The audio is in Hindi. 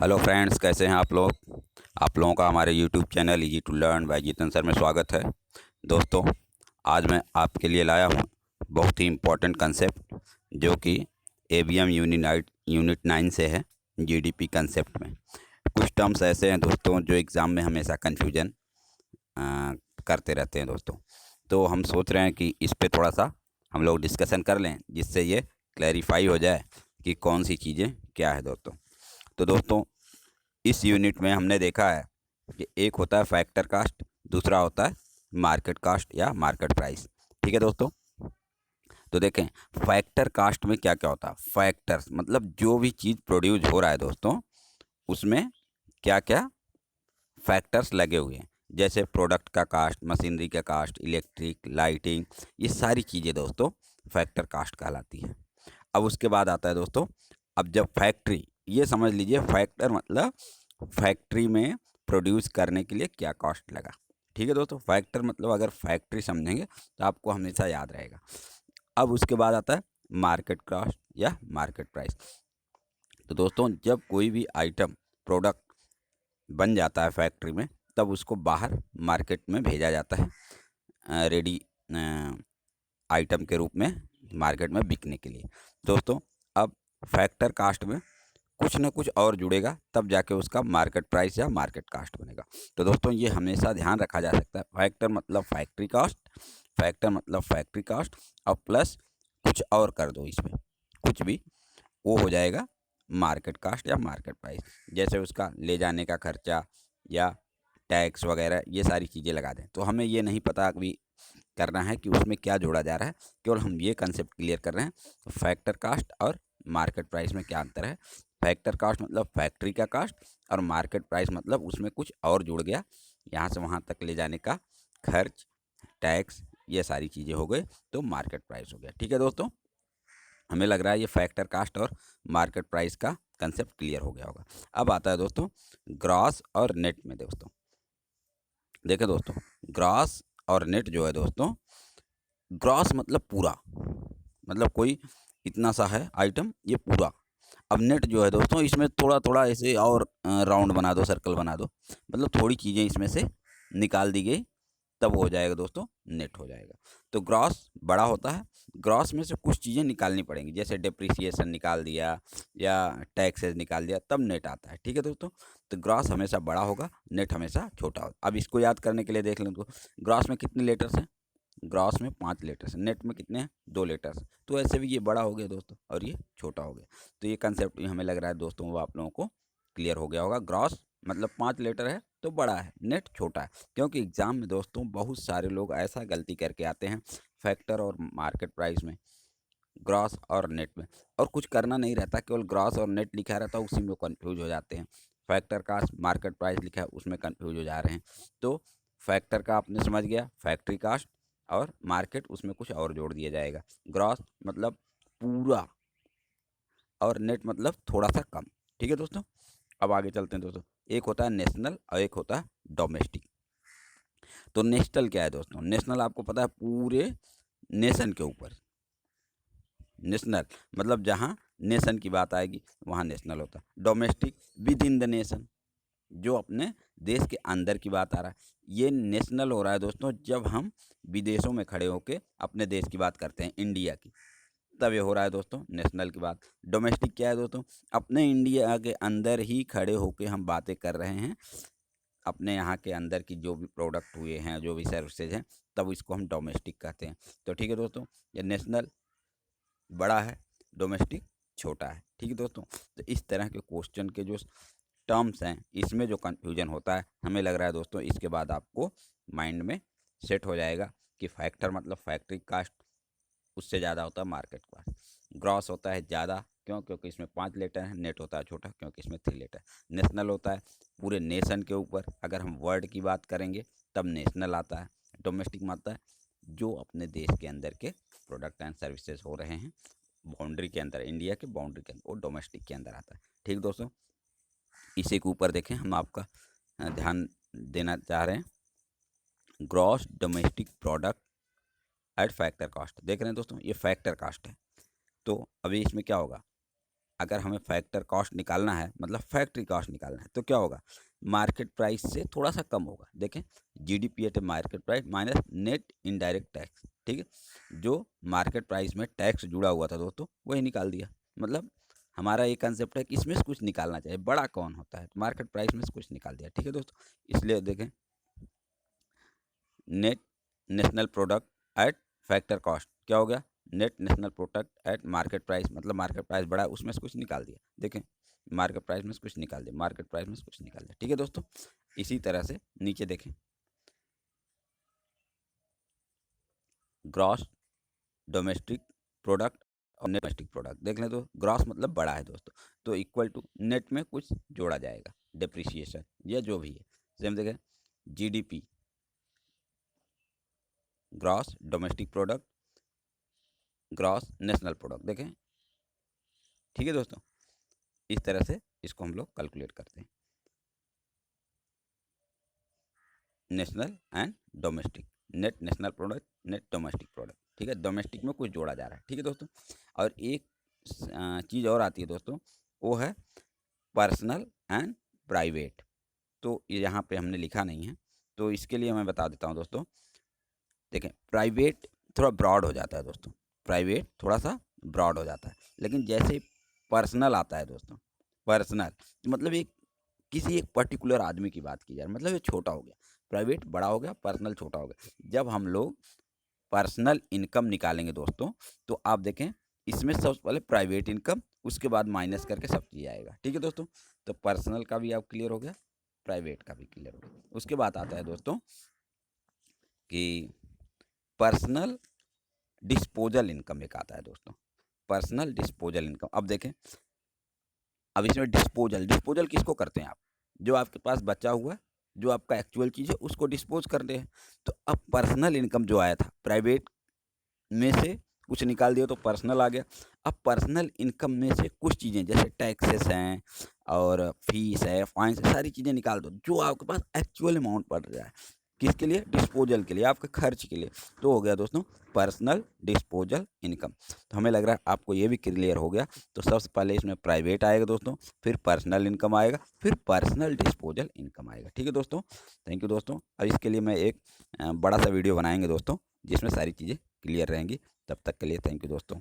हेलो फ्रेंड्स, कैसे हैं आप लोग। आप लोगों का हमारे YouTube channel easy to learn by Jeetan sir में स्वागत है। दोस्तों, आज मैं आपके लिए लाया हूं बहुत ही इम्पोर्टेंट कंसेप्ट, जो कि एबीएम यूनिट 9 से है, जीडीपी कंसेप्ट में। कुछ टर्म्स ऐसे हैं दोस्तों जो एग्ज़ाम में हमेशा कन्फ्यूजन करते रहते हैं दोस्तों। तो हम सोच रहे हैं कि इस पे थोड़ा सा हम लोग डिस्कशन कर लें, जिससे ये क्लैरिफाई हो जाए कि कौन सी चीज़ें क्या है दोस्तों। तो दोस्तों, इस यूनिट में हमने देखा है कि एक होता है फैक्टर कास्ट, दूसरा होता है मार्केट कास्ट या मार्केट प्राइस। ठीक है दोस्तों। तो देखें, फैक्टर कास्ट में क्या क्या होता है। फैक्टर्स मतलब जो भी चीज़ प्रोड्यूस हो रहा है दोस्तों, उसमें क्या क्या फैक्टर्स लगे हुए हैं। जैसे प्रोडक्ट का कास्ट, मशीनरी का कास्ट, इलेक्ट्रिक, लाइटिंग, ये सारी चीज़ें दोस्तों फैक्टर कास्ट कहलाती है। अब उसके बाद आता है दोस्तों, अब जब फैक्ट्री, ये समझ लीजिए फैक्टर मतलब फैक्ट्री में प्रोड्यूस करने के लिए क्या कॉस्ट लगा। ठीक है दोस्तों, फैक्टर मतलब अगर फैक्ट्री समझेंगे तो आपको हमेशा याद रहेगा। अब उसके बाद आता है मार्केट कॉस्ट या मार्केट प्राइस। तो दोस्तों, जब कोई भी आइटम, प्रोडक्ट बन जाता है फैक्ट्री में, तब उसको बाहर मार्केट में भेजा जाता है रेडी आइटम के रूप में मार्केट में बिकने के लिए। दोस्तों, अब फैक्टर कास्ट में कुछ ना कुछ और जुड़ेगा, तब जाके उसका मार्केट प्राइस या मार्केट कास्ट बनेगा। तो दोस्तों, ये हमेशा ध्यान रखा जा सकता है। फैक्टर मतलब फैक्ट्री कास्ट, फैक्टर मतलब फैक्ट्री कास्ट, और प्लस कुछ और कर दो इसमें, कुछ भी, वो हो जाएगा मार्केट कास्ट या मार्केट प्राइस। जैसे उसका ले जाने का खर्चा या टैक्स वगैरह, ये सारी चीज़ें लगा दें। तो हमें ये नहीं पता अभी करना है कि उसमें क्या जोड़ा जा रहा है, केवल हम ये कंसेप्ट क्लियर कर रहे हैं। तो फैक्टर कास्ट और मार्केट प्राइस में क्या अंतर है। फैक्टर कास्ट मतलब फैक्ट्री का कास्ट, और मार्केट प्राइस मतलब उसमें कुछ और जुड़ गया, यहाँ से वहाँ तक ले जाने का खर्च, टैक्स, ये सारी चीज़ें हो गई, तो मार्केट प्राइस हो गया। ठीक है दोस्तों, हमें लग रहा है ये फैक्टर कास्ट और मार्केट प्राइस का कंसेप्ट क्लियर हो गया होगा। अब आता है दोस्तों ग्रॉस और नेट में। दोस्तों देखें दोस्तों, ग्रॉस और नेट जो है दोस्तों, ग्रॉस मतलब पूरा, मतलब कोई इतना सा है आइटम, ये पूरा। अब नेट जो है दोस्तों, इसमें थोड़ा थोड़ा ऐसे और राउंड बना दो, सर्कल बना दो, मतलब थोड़ी चीज़ें इसमें से निकाल दी गई, तब हो जाएगा दोस्तों नेट हो जाएगा। तो ग्रॉस बड़ा होता है, ग्रॉस में से कुछ चीज़ें निकालनी पड़ेंगी, जैसे डिप्रिसिएशन निकाल दिया या टैक्सेस निकाल दिया, तब नेट आता है। ठीक है दोस्तों, तो ग्रॉस हमेशा बड़ा होगा, नेट हमेशा छोटा होगा। अब इसको याद करने के लिए देख लें तो, ग्रॉस में कितने लेटर्स हैं। ग्रॉस में 5 लीटर्स, नेट में कितने हैं, 2 लीटर्स। तो ऐसे भी ये बड़ा हो गया दोस्तों, और ये छोटा हो गया। तो ये कंसेप्ट भी हमें लग रहा है दोस्तों वो आप लोगों को क्लियर हो गया होगा। ग्रॉस मतलब 5 लीटर है तो बड़ा है, नेट छोटा है। क्योंकि एग्जाम में दोस्तों बहुत सारे लोग ऐसा गलती करके आते हैं, फैक्टर और मार्केट प्राइस में, ग्रॉस और नेट में, और कुछ करना नहीं रहता, केवल ग्रॉस और नेट लिखा रहता है, उसी में कन्फ्यूज हो जाते हैं। फैक्टर का मार्केट प्राइस लिखा है, उसमें कन्फ्यूज हो जा रहे हैं। तो फैक्टर का आपने समझ गया, फैक्ट्री कास्ट, और मार्केट उसमें कुछ और जोड़ दिया जाएगा। ग्रॉस मतलब पूरा, और नेट मतलब थोड़ा सा कम। ठीक है दोस्तों, अब आगे चलते हैं दोस्तों। एक होता है नेशनल और एक होता है डोमेस्टिक। तो नेशनल क्या है दोस्तों, नेशनल आपको पता है पूरे नेशन के ऊपर, नेशनल मतलब जहाँ नेशन की बात आएगी वहाँ नेशनल होता है। Domestic with in the nation, जो अपने देश के अंदर की बात आ रहा है। ये नेशनल हो रहा है दोस्तों जब हम विदेशों में खड़े होकर अपने देश की बात करते हैं, इंडिया की, तब ये हो रहा है दोस्तों नेशनल की बात। डोमेस्टिक क्या है दोस्तों, अपने इंडिया के अंदर ही खड़े होकर हम बातें कर रहे हैं, अपने यहाँ के अंदर की जो भी प्रोडक्ट हुए हैं, जो भी सर्विसेज हैं, तब इसको हम डोमेस्टिक कहते हैं। तो ठीक है दोस्तों, ये नेशनल बड़ा है, डोमेस्टिक छोटा है। ठीक है दोस्तों, तो इस तरह के क्वेश्चन के जो टर्म्स हैं, इसमें जो कन्फ्यूजन होता है, हमें लग रहा है दोस्तों इसके बाद आपको माइंड में सेट हो जाएगा कि फैक्टर मतलब फैक्ट्री कास्ट, उससे ज़्यादा होता है मार्केट कास्ट। ग्रॉस होता है ज़्यादा, क्यों, क्योंकि इसमें 5 लीटर है। नेट होता है छोटा, क्योंकि इसमें 3 लीटर। नेशनल होता है पूरे नेशन के ऊपर, अगर हम वर्ल्ड की बात करेंगे तब नेशनल आता है। डोमेस्टिक में आता है जो अपने देश के अंदर के प्रोडक्ट एंड सर्विसेज हो रहे हैं, बाउंड्री के अंदर, इंडिया के बाउंड्री के अंदर, वो डोमेस्टिक के अंदर आता है। ठीक दोस्तों, इसी के ऊपर देखें, हम आपका ध्यान देना चाह रहे हैं। Gross domestic product at factor cost, देख रहे हैं दोस्तों, ये फैक्टर कास्ट है। तो अभी इसमें क्या होगा, अगर हमें फैक्टर कॉस्ट निकालना है, मतलब फैक्ट्री कॉस्ट निकालना है, तो क्या होगा, मार्केट प्राइस से थोड़ा सा कम होगा। देखें, GDP at market price minus net indirect tax, ठीक है। जो मार्केट प्राइस में टैक्स जुड़ा हुआ था दोस्तों, वही निकाल दिया। मतलब हमारा ये कंसेप्ट है कि इसमें से कुछ निकालना चाहिए, बड़ा कौन होता है, मार्केट प्राइस में से कुछ निकाल दिया, ठीक है दोस्तों। इसलिए देखें, net national product at factor cost क्या हो गया, net national product at market price, मतलब मार्केट प्राइस बढ़ा है, उसमें से कुछ निकाल दिया। देखें, मार्केट प्राइस में से कुछ निकाल दिया, मार्केट प्राइस में से कुछ निकाल दिया, ठीक है दोस्तों। इसी तरह से नीचे देखें, ग्रॉस डोमेस्टिक प्रोडक्ट और नेट डोमेस्टिक प्रोडक्ट देख लें तो ग्रॉस मतलब बड़ा है दोस्तों, तो इक्वल टू नेट में कुछ जोड़ा जाएगा, डिप्रिसिएशन या जो भी है। सेम देखें, GDP gross domestic product gross national product, देखें, ठीक है दोस्तों। इस तरह से इसको हम लोग कैलकुलेट करते हैं, national and domestic, net national product net domestic product, ठीक है। डोमेस्टिक में कुछ जोड़ा जा रहा है, ठीक है दोस्तों। और एक चीज़ और आती है दोस्तों, वो है पर्सनल एंड प्राइवेट। तो यहाँ पे हमने लिखा नहीं है, तो इसके लिए मैं बता देता हूँ दोस्तों। देखें, प्राइवेट थोड़ा ब्रॉड हो जाता है दोस्तों, प्राइवेट थोड़ा सा ब्रॉड हो जाता है, लेकिन जैसे पर्सनल आता है दोस्तों, पर्सनल मतलब एक किसी एक पर्टिकुलर आदमी की बात की जाए, मतलब ये छोटा हो गया, प्राइवेट बड़ा हो गया, पर्सनल छोटा हो गया। जब हम लोग पर्सनल इनकम निकालेंगे दोस्तों, तो आप देखें, इसमें सबसे पहले प्राइवेट इनकम, उसके बाद माइनस करके सब चीज़ आएगा, ठीक है दोस्तों। तो पर्सनल का भी आप क्लियर हो गया, प्राइवेट का भी क्लियर हो गया। उसके बाद आता है दोस्तों कि पर्सनल डिस्पोजल इनकम एक आता है दोस्तों, पर्सनल डिस्पोजल इनकम। अब देखें, अब इसमें डिस्पोजल डिस्पोजल किसको करते हैं आप, जो आपके पास बचा हुआ है, जो आपका एक्चुअल चीज़ है, उसको डिस्पोज करते हैं। तो अब पर्सनल इनकम जो आया था, प्राइवेट में से कुछ निकाल दिया तो पर्सनल आ गया। अब पर्सनल इनकम में से कुछ चीज़ें जैसे टैक्सेस हैं और फीस है, फाइन्स है, सारी चीज़ें निकाल दो, जो आपके पास एक्चुअल अमाउंट पड़ रहा है, किसके लिए, डिस्पोजल के लिए, आपके खर्च के लिए। तो हो गया दोस्तों पर्सनल डिस्पोजल इनकम। तो हमें लग रहा है आपको ये भी क्लियर हो गया। तो सबसे पहले इसमें प्राइवेट आएगा दोस्तों, फिर पर्सनल इनकम आएगा, फिर पर्सनल डिस्पोजल इनकम आएगा, ठीक है दोस्तों। थैंक यू दोस्तों। अब इसके लिए मैं एक बड़ा सा वीडियो बनाएंगे दोस्तों, जिसमें सारी चीज़ें क्लियर रहेंगी। तब तक के लिए थैंक यू दोस्तों।